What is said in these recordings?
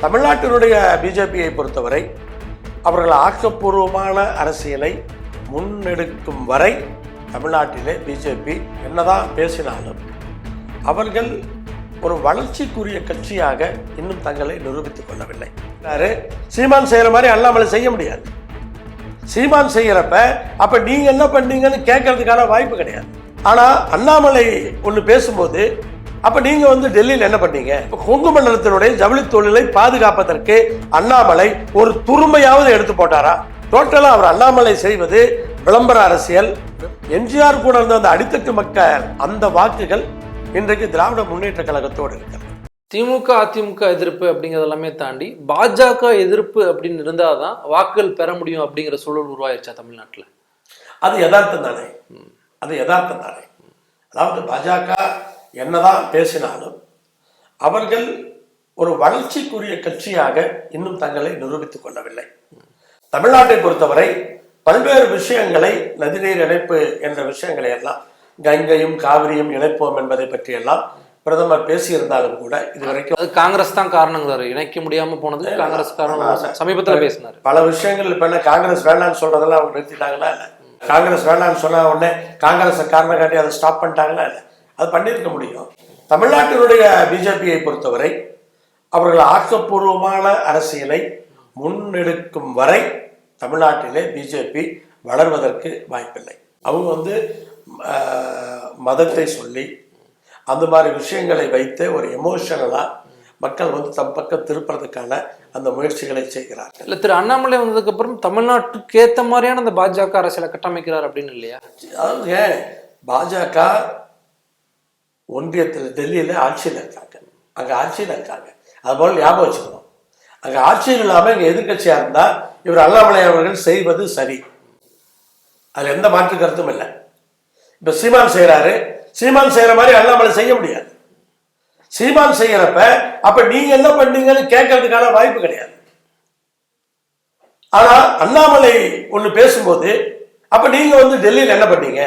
தமிழ்நாட்டினுடைய பிஜேபியை பொறுத்தவரை அவர்கள் ஆக்கப்பூர்வமான அரசியலை முன்னெடுக்கும் வரை தமிழ்நாட்டிலே பிஜேபி என்னதான் பேசினாலும் அவர்கள் ஒரு வளர்ச்சிக்குரிய கட்சியாக இன்னும் தங்களை நிரூபித்துக் கொள்ளவில்லை. சீமான் செய்யற மாதிரி அண்ணாமலை செய்ய முடியாது. சீமான் செய்யறப்ப அப்ப நீங்க என்ன பண்ணீங்கன்னு கேட்கறதுக்கான வாய்ப்பு கிடையாது. ஆனா அண்ணாமலை ஒண்ணு பேசும்போது அப்ப நீங்க டெல்லியில் என்ன பண்ணீங்க? கொங்கு மண்டலத்தினுடைய ஜவுளி தொழிலை பாதுகாப்பதற்கு அண்ணாமலை ஒரு துரும்பையாவது எடுத்து போட்டாரா? டோட்டலா அவர் அண்ணாமலை செய்வது விளம்பர அரசியல். எம்ஜிஆர் கூட இருந்த அந்த அடித்தட்டு மக்கள் அந்த வாக்குகள் இன்றைக்கு திராவிட முன்னேற்ற கழகத்தோடு இருக்கிறது. திமுக அதிமுக எதிர்ப்பு அப்படிங்கறது எல்லாமே தாண்டி பாஜக எதிர்ப்பு அப்படின்னு இருந்தாதான் வாக்குகள் பெற முடியும் அப்படிங்கிற சூழல் உருவாயிருச்சா தமிழ்நாட்டில்? அது யதார்த்தம் தானே. அதாவது பாஜக என்னதான் பேசினாலும் அவர்கள் ஒரு வளர்ச்சிக்குரிய கட்சியாக இன்னும் தங்களை நிரூபித்துக் கொள்ளவில்லை. தமிழ்நாட்டை பொறுத்தவரை பல்வேறு விஷயங்களை, நதிநீர் இணைப்பு என்ற விஷயங்களை எல்லாம், கங்கையும் காவிரியும் இணைப்போம் என்பதை பற்றி எல்லாம் பிரதமர் பேசியிருந்தாலும் கூட இதுவரைக்கும் அது காங்கிரஸ் தான் காரணங்கிறாரு. இணைக்க முடியாம போனது காங்கிரஸ் காரணம் சமீபத்தில் பேசினார். பல விஷயங்கள் இப்ப என்ன காங்கிரஸ் வேண்டான்னு சொல்றதெல்லாம் அவங்க நிறுத்திட்டாங்களா இல்ல? காங்கிரஸ் வேண்டான்னு சொன்ன உடனே காங்கிரஸ் காரணம் காட்டி அதை ஸ்டாப் பண்ணிட்டாங்களா இல்ல? அது பண்ணியிருக்க முடியும். தமிழ்நாட்டினுடைய பிஜேபியை பொறுத்தவரை அவர்கள் ஆக்கப்பூர்வமான அரசியலை முன்னெடுக்கும் வரை தமிழ்நாட்டிலே பிஜேபி வளர்வதற்கு வாய்ப்பில்லை. அவங்க மதத்தை சொல்லி அந்த மாதிரி விஷயங்களை வைத்து ஒரு எமோஷனலா மக்கள் தம் பக்கம் திருப்புறதுக்கான அந்த முயற்சிகளை செய்கிறார்கள். இல்ல, திரு அண்ணாமலை வந்ததுக்கு அப்புறம் தமிழ்நாட்டுக்கு ஏற்ற மாதிரியான அந்த பாஜக அரசியலை கட்டமைக்கிறார் அப்படின்னு இல்லையா? அதாவது பாஜக ஒன்றியத்தில் டெல்லியில ஆட்சியில் இருக்காங்க, அங்க ஆட்சியில் இருக்காங்க. அதுபோல ஞாபகம் வச்சுக்கணும், அங்க ஆட்சியில் இல்லாம இங்க எதிர்கட்சியா இருந்தா இவர் அண்ணாமலை அவர்கள் செய்வது சரி, அதுல எந்த மாற்று கருத்தும் இல்லை. இப்ப சீமான் செய்யறாரு, சீமான் செய்யற மாதிரி அண்ணாமலை செய்ய முடியாது. சீமான் செய்யறப்ப அப்ப நீங்க என்ன பண்ணீங்கன்னு கேட்கறதுக்கான வாய்ப்பு கிடையாது. ஆனா அண்ணாமலை ஒண்ணு பேசும்போது அப்ப நீங்க டெல்லியில் என்ன பண்ணீங்க?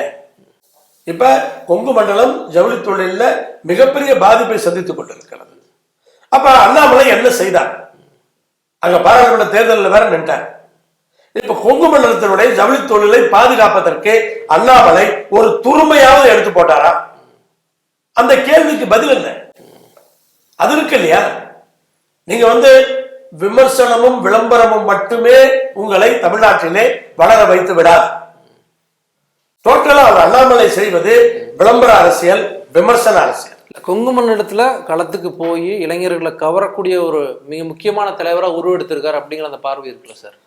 இப்ப கொங்கு மண்டலம் ஜவுளி தொழில மிகப்பெரிய பாதிப்பை சந்தித்துக் கொண்டிருக்கிறது. அப்ப அண்ணாமலை என்ன செய்தார்? அங்க பாராளுமன்ற தேர்தலில் வேற நின்றார். இப்ப கொங்கு மண்டலத்தினுடைய ஜவுளி தொழிலை பாதுகாப்பதற்கு அண்ணாமலை ஒரு துரும்பையாவது எடுத்து போட்டாரா? அந்த கேள்விக்கு பதில் என்ன? அது இருக்கு இல்லையா? நீங்க விமர்சனமும் விளம்பரமும் மட்டுமே உங்களை தமிழ்நாட்டிலே வளர வைத்து விடாது. டோட்டலா அவர் அண்ணாமலை செய்வது விளம்பர அரசியல், விமர்சன அரசியல். கொங்கு மண்டலத்துல களத்துக்கு போய் இளைஞர்களை கவரக்கூடிய ஒரு மிக முக்கியமான தலைவராக உருவெடுத்திருக்காரு அப்படிங்கிற அந்த பார்வை இருக்குல்ல சார்?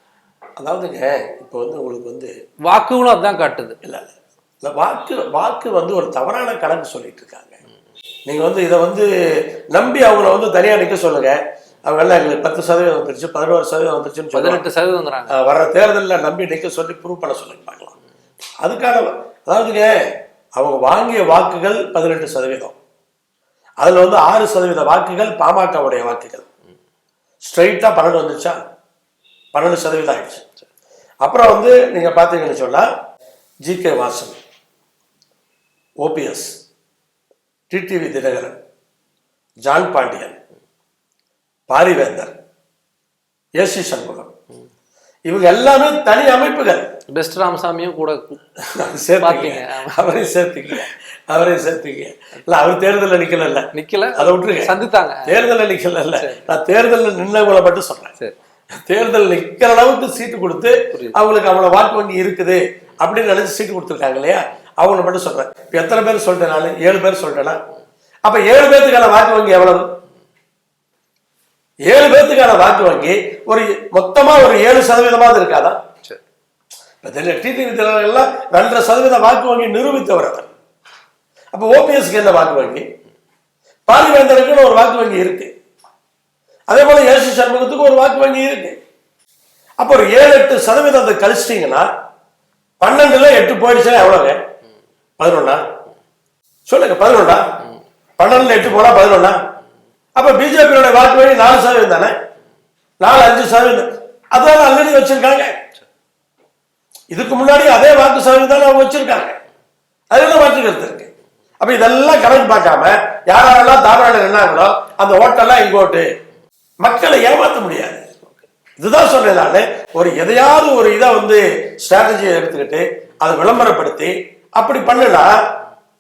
அதாவதுங்க இப்போ உங்களுக்கு வாக்குகளும் அதுதான் காட்டுது. இல்ல வாக்கு ஒரு தவறான கணக்கு சொல்லிட்டு இருக்காங்க. நீங்க இதை நம்பி அவங்கள தனியா நிக்க சொல்லுங்க. அவங்க எல்லாம் எங்களுக்கு 10% வந்துருச்சு, 11% வந்துருச்சுன்னு 18% வர்ற தேர்தலில் நம்பி நிக்க சொல்லி ப்ரூவ் பண்ண சொல்லுங்க பார்க்கலாம். அதுக்கான அதாவதுங்க அவங்க வாங்கிய வாக்குகள் 18%. அதுல 6% வாக்குகள் பாமகவுடைய வாக்குகள். ஸ்ட்ரைட்டா 12 வந்துச்சா? 12% ஆயிடுச்சு. அப்புறம் நீங்க பாத்தீங்கன்னு சொன்னா GK. Vasan, OPS, TTV Dhinakaran, John Pandian, Parivendhar, AC Shanmugam, இவங்க எல்லாமே தனி அமைப்புகள். பெஸ்ட் ராமசாமியும் கூட அவரையும் சேர்த்துக்கீங்க. இல்ல அவர் தேர்தலில் நிக்கல, அதை விட்டுருங்க. சந்தித்தாங்க, தேர்தலில் நிக்கல. நான் தேர்தலில் நின்னவங்களை மட்டும் சொல்றேன். தேர்தல் நிக்கிற அளவுக்கு சீட்டு கொடுத்து அவங்களுக்கு அவ்வளவு வாக்கு வங்கி இருக்குது அப்படின்னு நினைச்சு சீட்டு கொடுத்துருக்காங்க இல்லையா? அவங்களை மட்டும் சொல்றேன். எத்தனை பேர் சொல்லிட்டேன்? நான் 7 பேர் சொல்லிட்டேன்னா அப்ப 7 பேர்த்துக்கான வாக்கு வங்கி எவ்வளவு? 7 பேர்த்துக்கான வாக்கு வங்கி மொத்தமா ஒரு 7% இருக்காதா? டிடிவி எல்லாம் 2.5% வாக்கு வங்கி நிரூபித்தவர் அவர். அப்ப ஓபிஎஸ்க்கு என்ன வாக்கு வங்கி? பாரிவேந்தருக்கு ஒரு வாக்கு வங்கி இருக்கு. அதே போல ஏசி சண்முகத்துக்கு ஒரு வாக்கு வங்கி இருக்கு. அப்ப ஒரு 7-8% கழிச்சிட்டீங்கன்னா 12ல 8 போயிடுச்சுன்னா எவ்வளவு? 11 சொல்லுங்க. 11 12ல 8 போனா 11. அப்ப பிஜேபியோட வாக்கு வங்கி 4% தானே? 4-5%. அதான் ஆல்ரெடி வச்சிருக்காங்க. இதுக்கு முன்னாடி அதே வாக்கு சதவீதம் தான் அவங்க வச்சிருக்காங்க. அதுல மாற்றுக்கிறது இருக்கு. அப்ப இதெல்லாம் கணக்கு பார்க்காம யாரெல்லாம் தாராளம் என்னாங்களோ அந்த ஓட்டெல்லாம் இங்கோட்டு மக்களை ஏமாற்ற முடியாது. இதுதான் சொல்றேன் நானு. ஒரு எதையாவது ஒரு இதை வந்து ஸ்ட்ராட்டஜியை எடுத்துக்கிட்டு அதை விளம்பரப்படுத்தி அப்படி பண்ணனா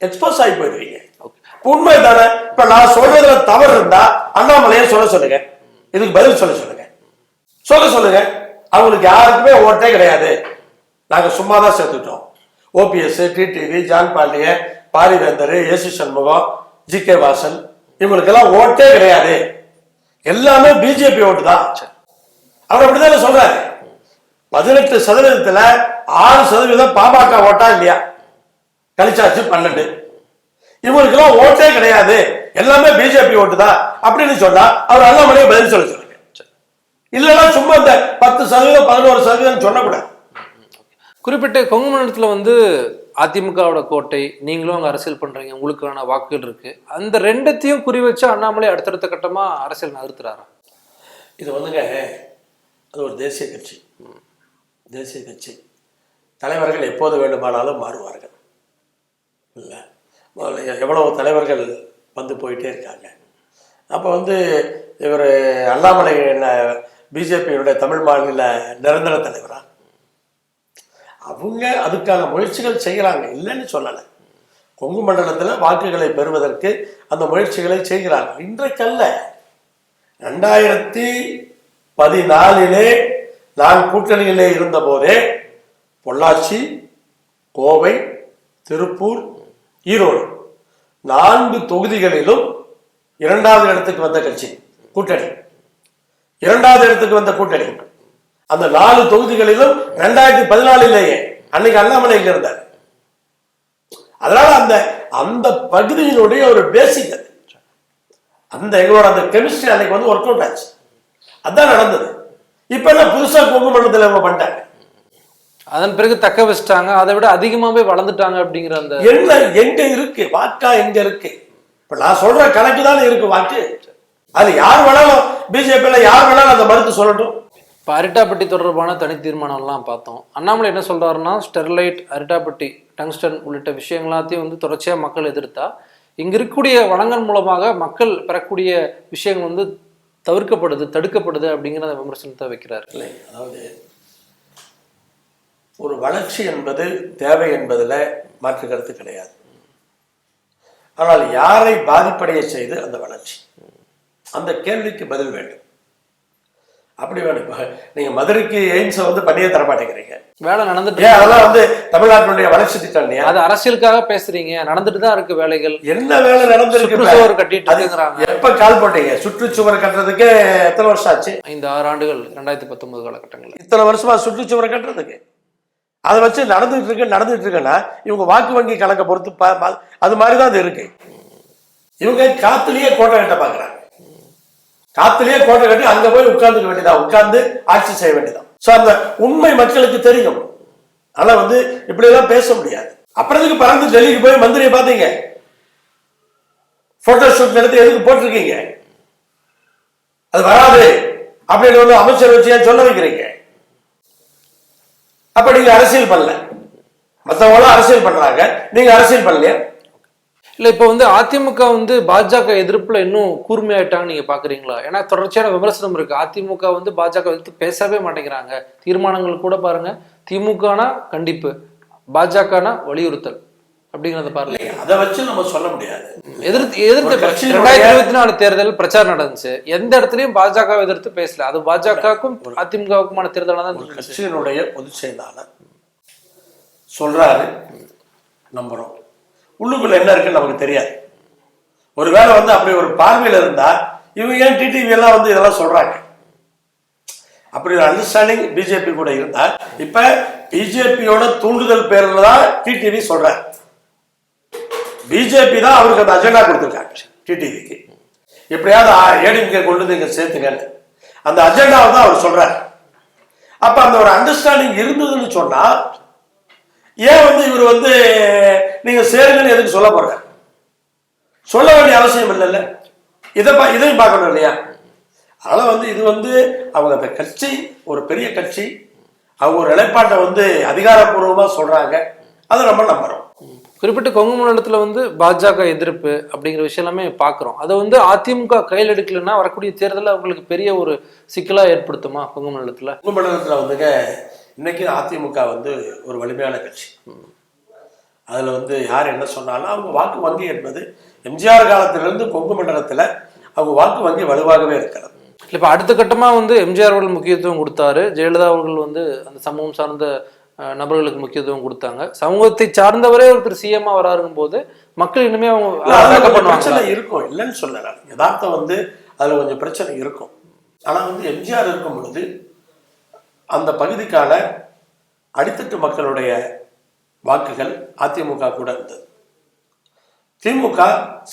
எக்ஸ்போஸ் ஆகி போயிடுவீங்க. உண்மை தானே. இப்ப நான் சொல்றதுல தவறு இருந்தா அண்ணாமலையை சொல்லுங்க, இதுக்கு பதில் சொல்லுங்க. அவங்களுக்கு யாருக்குமே ஓட்டே கிடையாது, நாங்க சும்மா தான் சேர்த்துட்டோம். OPS, TTV, John Pandian, Parivendhar, AC Shanmugam, GK. Vasan, இவங்களுக்கெல்லாம் ஓட்டே கிடையாது, எல்லாமே பிஜேபி ஓட்டு தான். அவர் அப்படித்தானே சொல்றாரு. 18% 6% பாமக ஓட்டா இல்லையா, கழிச்சாச்சு 12. இவங்களுக்கெல்லாம் ஓட்டே கிடையாது, எல்லாமே பிஜேபி ஓட்டு தான் அப்படின்னு சொன்னா அவர் அண்ணாமலையை பதில் சொல்லுங்க. இல்லைன்னா சும்மா இந்த 10% 11% சொல்லக்கூடாது. குறிப்பிட்ட கொங்கு மண்டலத்துல வந்து அதிமுகவோட கோட்டை, நீங்களும் அங்க அரசியல் பண்றீங்க, உங்களுக்கான வாக்குகள் இருக்கு. அந்த ரெண்டத்தையும் குறி வச்சு அண்ணாமலை அடுத்தடுத்த கட்டமா அரசியல் நகர்த்துறாரா? இது வந்துங்க, அது ஒரு தேசிய கட்சி. தலைவர்கள் எப்போது வேண்டுமானாலும் மாறுவார்கள். இல்லை, எவ்வளவு தலைவர்கள் வந்து போயிட்டே இருக்காங்க. அப்போ வந்து இவர் அண்ணாமலை பிஜேபியினுடைய தமிழ் மாநில நிரந்தர தலைவரா? அவங்க அதுக்கான முயற்சிகள் செய்கிறாங்க, இல்லைன்னு சொல்லலை. கொங்கு மண்டலத்தில் வாக்குகளை பெறுவதற்கு அந்த முயற்சிகளை செய்கிறாங்க. இன்றைக்கல்ல, 2014 நான் கூட்டணியிலே இருந்த போதே பொள்ளாச்சி, கோவை, திருப்பூர், ஈரோடு 4 தொகுதிகளிலும் 2வது இடத்துக்கு வந்த கட்சி கூட்டணி. 2வது இடத்துக்கு வந்த கூட்டணி அந்த 4 தொகுதிகளிலும் 2014 அன்னைக்கு அண்ணாமலை இருந்தார். அதனால அந்த பகுதியினுடைய ஒரு பேசிக் அது. எங்களோட அந்த கெமிஸ்ட்ரி அன்னைக்கு வந்து ஒர்க் அவுட் ஆச்சு. அதான் நடந்தது. இப்ப என்ன புதுசா கொங்கு மண்டலத்தில் அவங்க பண்ணிட்டாங்க, அதன் பிறகு தக்க வச்சிட்டாங்க, அதை விட அதிகமாவே வளர்ந்துட்டாங்க அப்படிங்கிற அந்த எங்க இருக்கு வாக்கா, எங்க இருக்கு? இப்ப நான் சொல்ற கணக்கு தானே இருக்கு வாக்கு. அது யார் வேணாலும் பிஜேபியில யார் வேணாலும் அந்த மறுத்து சொல்லட்டும். இப்போ அரிட்டாப்பட்டி தொடர்பான தனி தீர்மானம்லாம் பார்த்தோம். அண்ணாமலை என்ன சொல்றாருன்னா, ஸ்டெர்லைட், அரிட்டாப்பட்டி, டங்ஸ்டன் உள்ளிட்ட விஷயங்களாத்தையும் வந்து தொடர்ச்சியாக மக்கள் எதிர்த்தா இங்க இருக்கக்கூடிய வளங்கள் மூலமாக மக்கள் பெறக்கூடிய விஷயங்கள் வந்து தடுக்கப்படுது அப்படிங்கிற விமர்சனத்தை வைக்கிறார். இல்லை, அதாவது ஒரு வளர்ச்சி என்பது தேவை என்பதில் மாற்று கருத்து கிடையாது. ஆனால் யாரை பாதிப்படைய செய்து அந்த வளர்ச்சி, அந்த கேள்விக்கு பதில் வேண்டும். அப்படி வேணும். இப்ப நீங்க மதுரைக்கு எய்ம்ஸை வந்து பண்ணியே தர மாட்டேங்கிறீங்க, வேலை நடந்துட்டு. அதெல்லாம் வந்து தமிழ்நாட்டினுடைய வளர்ச்சி திட்டம் இல்லையா? அது அரசியலுக்காக பேசுறீங்க, நடந்துட்டு தான் இருக்கு வேலைகள். என்ன வேலை நடந்திருக்கு? சுற்றுச்சுவர் கட்டிட்டு எப்ப கால் போட்டீங்க? சுற்றுச்சுவர் கட்டுறதுக்கு எத்தனை வருஷம் ஆச்சு? 5-6 ஆண்டுகள் 2019 காலகட்டங்கள். இத்தனை வருஷமா சுற்றுச்சுவர் கட்டுறதுக்கு அதை வச்சு நடந்துட்டு இருக்குன்னா இவங்க வாக்கு வங்கி கணக்கை பொறுத்து அது மாதிரிதான் அது இருக்கு. இவங்க காத்துலயே கோட்டை கட்ட பாக்குறாங்க. காத்துலயே கோட்டை கட்டி அங்க போய் உட்கார்ந்துக்க வேண்டியதான், உட்கார்ந்து ஆட்சி செய்ய வேண்டியதான். சோ அந்த உண்மை மக்களுக்கு தெரியும். ஆனா வந்து இப்படி எல்லாம் பேச முடியாது. அப்புறத்துக்கு பறந்து டெல்லிக்கு போய் மந்திரியை பாத்தீங்க, போட்டோ ஷூட் நடத்தி எதுக்கு போட்டிருக்கீங்க? அது வராது அப்படின்னு வந்து அமைச்சர் வச்சு ஏன் சொல்ல வைக்கிறீங்க? அப்ப நீங்க அரசியல் பண்ணல, மற்றவங்க அரசியல் பண்றாங்க, நீங்க அரசியல் பண்ணலையா? இல்ல, இப்ப வந்து அதிமுக வந்து பாஜக எதிர்ப்புல இன்னும் கூர்மையாயிட்டாங்க நீங்க பாக்குறீங்களா? ஏன்னா தொடர்ச்சியான விமர்சனம் இருக்கு. அதிமுக வந்து பாஜக எதிர்த்து பேசவே மாட்டேங்கிறாங்க. தீர்மானங்கள் கூட பாருங்க, திமுகனா கண்டிப்பு, பாஜகனா வலியுறுத்தல் அப்படிங்கறத பாருங்க. அதை வச்சு நம்ம சொல்ல முடியாது. எதிர்த்து 2024 தேர்தல் பிரச்சாரம் நடந்துச்சு, எந்த இடத்துலயும் பாஜக எதிர்த்து பேசல. அது பாஜகவுக்கும் அதிமுகவுக்குமான தேர்தலாக தான். கட்சியினுடைய பொதுச் செயலாளர் சொல்றாரு, நம்புறோம். உள்ளுக்குள்ள என்ன இருக்குன்னு நமக்கு தெரியாது. ஒருவேளை வந்து அப்படி ஒரு பார்வையில் இருந்தா இவங்க ஏன் டிடிவி எல்லாம் வந்து இதெல்லாம் சொல்றாங்க? அப்படி ஒரு அண்டர்ஸ்டாண்டிங் பிஜேபி கூட இருந்தா, இப்ப பிஜேபியோட தூண்டுதல் பேர்ல தான் டிடிவி சொல்றாரு. பிஜேபி தான் அவருக்கு அந்த அஜெண்டா கொடுத்துருக்காங்க டிடிவிக்கு, எப்படியாவது ஏடிஎம்கே கொண்டு வந்து இங்க சேர்த்துங்கன்னு அந்த அஜெண்டாவை தான் அவர் சொல்றாரு. அப்ப அந்த ஒரு அண்டர்ஸ்டாண்டிங் இருந்ததுன்னு சொன்னா ஏன் வந்து இவர் வந்து நீங்க சேருங்கன்னு எதுக்கு சொல்ல போற? சொல்ல வேண்டிய அவசியம் இல்லைல்ல. இதையும் பார்க்கணும் இல்லையா? அதனால வந்து இது வந்து அவங்க அந்த கட்சி ஒரு பெரிய கட்சி, அவங்க ஒரு நிலைப்பாட்டை வந்து அதிகாரப்பூர்வமா சொல்றாங்க, அதை நம்ம நம்புறோம். குறிப்பிட்ட கொங்கு மண்டலத்தில் வந்து பாஜக எதிர்ப்பு அப்படிங்கிற விஷயம் எல்லாமே பார்க்குறோம். அதை வந்து அதிமுக கையில் எடுக்கலன்னா வரக்கூடிய தேர்தலில் அவங்களுக்கு பெரிய ஒரு சிக்கலாக ஏற்படுத்துமா கொங்கு மண்டலத்தில்? கொங்கு மண்டலத்தில் வந்துங்க இன்னைக்கு அதிமுக வந்து ஒரு வலிமையான கட்சி. அதில் வந்து யார் என்ன சொன்னாலும் அவங்க வாக்கு வங்கி என்பது எம்ஜிஆர் காலத்திலிருந்து கொங்கு மண்டலத்தில் அவங்க வாக்கு வங்கி வலுவாகவே இருக்கிறது. இப்போ அடுத்த கட்டமாக வந்து எம்ஜிஆர் அவர்கள் முக்கியத்துவம் கொடுத்தாரு, ஜெயலலிதா அவர்கள் வந்து அந்த சமூகம் சார்ந்த நபர்களுக்கு முக்கியத்துவம் கொடுத்தாங்க. சமூகத்தை சார்ந்தவரே ஒருத்தர் சிஎம்மா வராருங்கும் போது மக்கள் இனிமே அவங்க பிரச்சனை இருக்கும், இல்லைன்னு சொல்லலாம். யதார்த்தம் வந்து அதில் கொஞ்சம் பிரச்சனை இருக்கும். ஆனால் வந்து எம்ஜிஆர் இருக்கும் பொழுது அந்த பகுதிக்கான அடித்தட்டு மக்களுடைய வாக்குகள் அதிமுக கூட இருந்தது. திமுக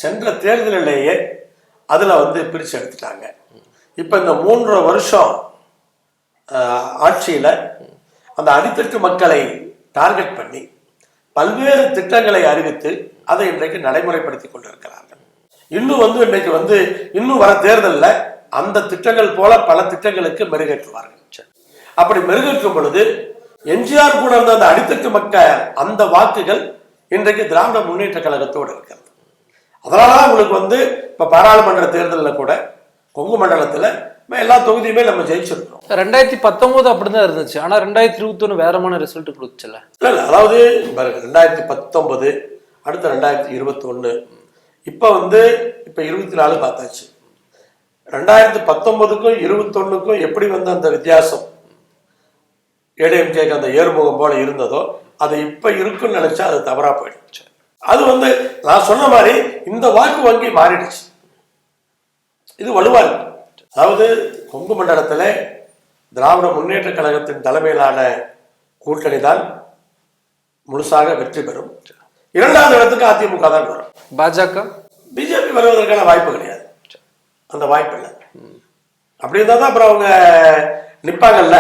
சென்ற தேர்தலிலேயே அதில் வந்து பிரித்து எடுத்துட்டாங்க. இப்போ இந்த 3 வருஷம் ஆட்சியில் அந்த அடித்தட்டு மக்களை டார்கெட் பண்ணி பல்வேறு திட்டங்களை அறிவித்து அதை இன்றைக்கு நடைமுறைப்படுத்தி கொண்டிருக்கிறார்கள். இன்னும் வந்து இன்றைக்கு வந்து இன்னும் வர தேர்தலில் அந்த திட்டங்கள் போல பல திட்டங்களுக்கு மெருகேற்றுவார்கள். அப்படி மெருகேற்றும் பொழுது எம்ஜிஆர் கூட இருந்த அந்த அடித்தட்டு மக்கள் அந்த வாக்குகள் இன்றைக்கு திராவிட முன்னேற்ற கழகத்தோடு இருக்கிறது. அதனாலதான் உங்களுக்கு வந்து இப்ப பாராளுமன்ற தேர்தலில் கூட கொங்கு மண்டலத்துல எல்லா தொகுதியுமே நம்ம ஜெயிச்சிருக்கோம். 2019 அப்படிதான் இருந்துச்சு. ஆனா 2021 வேறமான ரிசல்ட் கொடுத்துச்சுல. இல்ல, அதாவது 2019 அடுத்த 2021 இப்ப வந்து இப்ப 24 பார்த்தாச்சு. 2019க்கும் 21க்கும் எப்படி வந்து அந்த வித்தியாசம் ஏடிஎம்கேக்கு அந்த ஏறுமுகம் போல இருந்ததோ அது இப்ப இருக்குன்னு நினைச்சா அது தவறா போயிடுச்சு. அது வந்து நான் சொன்ன மாதிரி இந்த வாக்கு வங்கி மாறிடுச்சு. இது வலுவா இருக்கு. அதாவது கொங்கு மண்டலத்தில் திராவிட முன்னேற்ற கழகத்தின் தலைமையிலான கூட்டணி தான் முழுசாக வெற்றி பெறும். 2வது இடத்துக்கு அதிமுக தான் வரும். பாஜக பிஜேபி வருவதற்கான வாய்ப்பு கிடையாது. அந்த வாய்ப்பு இல்லை. அப்படி இருந்தா தான் அப்புறம் அவங்க நிப்பாங்கல்ல.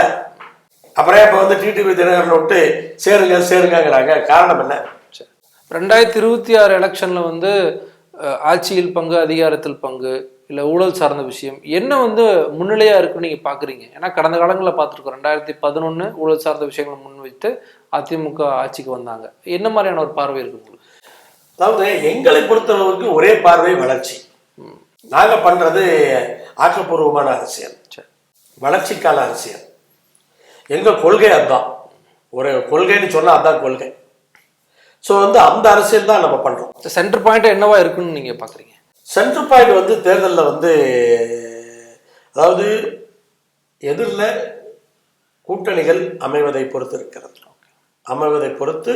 அப்புறம் இப்ப வந்து டிடிவி தினகரன் விட்டு சேருங்கிறாங்க. காரணம் என்ன? 2026 எலெக்ஷன்ல வந்து ஆட்சியில் பங்கு, அதிகாரத்தில் பங்கு, இல்லை ஊழல் சார்ந்த விஷயம் என்ன வந்து முன்னிலையா இருக்குன்னு நீங்க பாக்குறீங்க? ஏன்னா கடந்த காலங்களில் பார்த்துருக்கோம். 2011 ஊழல் சார்ந்த விஷயங்களை முன்வைத்து அதிமுக ஆட்சிக்கு வந்தாங்க. என்ன மாதிரியான ஒரு பார்வை இருக்கு உங்களுக்கு? அதாவது எங்களை பொறுத்தளவுக்கு ஒரே பார்வை வளர்ச்சி. நாங்க பண்றது ஆக்கப்பூர்வமான அரசியல், வளர்ச்சிக்கான அரசியல். எங்க கொள்கை அதுதான். ஒரு கொள்கைன்னு சொன்னா அதுதான் கொள்கை. ஸோ வந்து அந்த அரசியல் தான் நம்ம பண்றோம். சென்டர் பாயிண்ட் என்னவா இருக்குன்னு நீங்க பாக்குறீங்க? சென்டர் பாயிண்ட் வந்து தேர்தலில் வந்து அதாவது எதிரில் கூட்டணிகள் அமைவதை பொறுத்து இருக்கிறது. அமைவதை பொறுத்து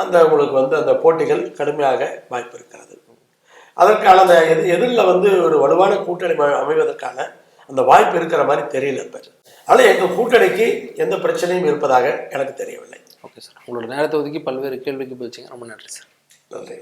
அந்த உங்களுக்கு வந்து அந்த போட்டிகள் கடுமையாக வாய்ப்பு இருக்கிறது. அதற்கான அந்த எதிரில் வந்து ஒரு வலுவான கூட்டணி அமைவதற்கான அந்த வாய்ப்பு இருக்கிற மாதிரி தெரியல இப்போ. ஆனால் எங்கள் கூட்டணிக்கு எந்த பிரச்சனையும் இருப்பதாக எனக்கு தெரியவில்லை. ஓகே சார், உங்களோட நேரத்தை ஒதுக்கி பல்வேறு கேள்விக்கு பதிச்சிங்க. ரொம்ப நன்றி சார். நன்றி.